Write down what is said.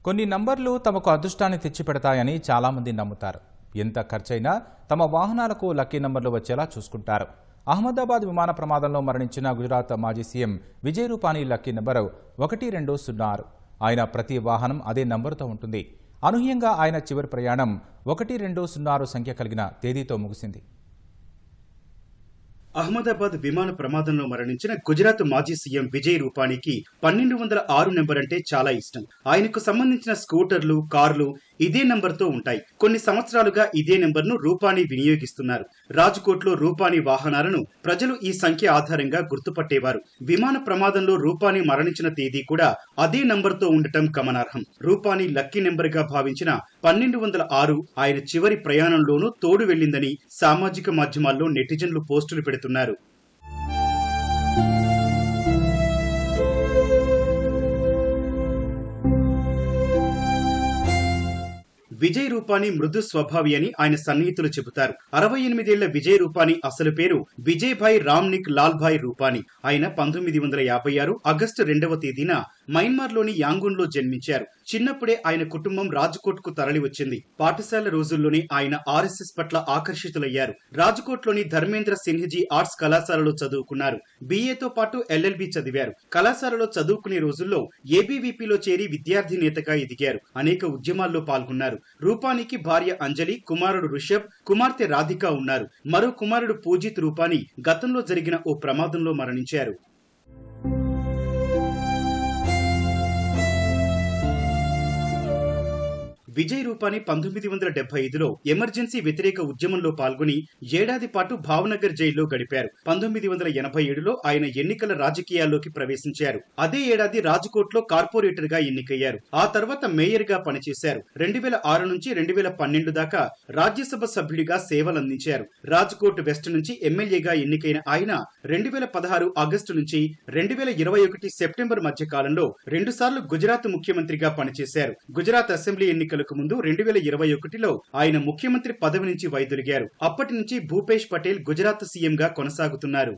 కొన్ని నంబర్లు తమకు అదృష్టాన్ని తెచ్చిపెడతాయని చాలామంది నమ్ముతారు. ఎంత ఖర్చైనా తమ వాహనాలకు లక్కీ నంబర్లు వచ్చేలా చూసుకుంటారు. అహ్మదాబాద్ విమాన ప్రమాదంలో మరణించిన గుజరాత్ మాజీ CM Vijay Rupani lucky number 1206. ఆయన ప్రతి వాహనం అదే నంబరుతో ఉంటుంది. అనూహ్యంగా ఆయన చివరి ప్రయాణం 1206 సంఖ్య కలిగిన తేదీతో ముగిసింది. అహ్మదాబాద్ విమాన ప్రమాదంలో మరణించిన గుజరాత్ మాజీ సీఎం విజయ్ రూపానీకి 1206 నెంబర్ అంటే చాలా ఇష్టం. ఆయనకు సంబంధించిన స్కూటర్లు, కార్లు ఇదే నెంబర్తో ఉంటాయి. కొన్ని సంవత్సరాలుగా ఇదే నెంబర్ను రూపానీ వినియోగిస్తున్నారు. రాజ్కోట్లో రూపానీ వాహనాలను ప్రజలు ఈ సంఖ్య ఆధారంగా గుర్తుపట్టేవారు. విమాన ప్రమాదంలో రూపానీ మరణించిన తేదీ కూడా అదే నెంబర్తో ఉండటం గమనార్హం. రూపానీ లక్కీ నెంబర్ గా భావించిన 1206 ఆయన చివరి ప్రయాణంలోనూ తోడు వెళ్లిందని సామాజిక మాధ్యమాల్లో నెటిజన్లు పోస్టులు పెడుతున్నారు. విజయ్ రూపానీ మృదు స్వభావి అని ఆయన సన్నిహితులు చెబుతారు. 68 ఏళ్ల విజయ్ రూపానీ అసలు పేరు విజయ్ భాయ్ రామ్నిక్ లాల్ భాయ్ రూపానీ. ఆయన 1956 ఆగస్టు 2వ తేదీన మయన్మార్లోని యాంగూన్ లో జన్మించారు. చిన్నప్పుడే ఆయన కుటుంబం రాజ్కోట్ కు తరలి వచ్చింది. పాఠశాల రోజుల్లోనే ఆయన ఆర్ఎస్ఎస్ పట్ల ఆకర్షితులయ్యారు. రాజ్కోట్లోని ధర్మేంద్ర సిన్హజీ ఆర్ట్స్ కళాశాలలో చదువుకున్నారు. BAతో పాటు LLB చదివారు. కళాశాలలో చదువుకునే రోజుల్లో ABVPలో చేరి విద్యార్థి నేతగా ఎదిగారు. అనేక ఉద్యమాల్లో పాల్గొన్నారు. రూపానీకి భార్య అంజలి, కుమారుడు రుషభ్, కుమార్తె రాధిక ఉన్నారు. మరో కుమారుడు పూజిత్ రూపానీ గతంలో జరిగిన ఓ ప్రమాదంలో మరణించారు. విజయ్ రూపానీ 1975లో ఎమర్జెన్సీ వ్యతిరేక ఉద్యమంలో పాల్గొని ఏడాది పాటు భావనగర్ జైల్లో గడిపారు. 1987లో ఆయన ఎన్నికల రాజకీయాల్లోకి ప్రవేశించారు. అదే ఏడాది రాజ్కోట్లో కార్పొరేటర్ గా ఎన్నికయ్యారు. ఆ తర్వాత మేయర్ గా పనిచేశారు. 2006 నుంచి 2012 దాకా రాజ్యసభ సభ్యుడిగా సేవలందించారు. రాజ్కోట్ వెస్ట్ నుంచి ఎమ్మెల్యేగా ఎన్నికైన ఆయన 2016 ఆగస్టు నుంచి 2021 సెప్టెంబర్ మధ్య కాలంలో 2 సార్లు గుజరాత్ ముఖ్యమంత్రిగా పనిచేశారు. గుజరాత్ అసెంబ్లీ ఎన్నికలకు ముందు 2021లో ఆయన ముఖ్యమంత్రి పదవి నుంచి వైదొలిగారు. అప్పటి నుంచి భూపేష్ పటేల్ గుజరాత్ సీఎం గా కొనసాగుతున్నారు.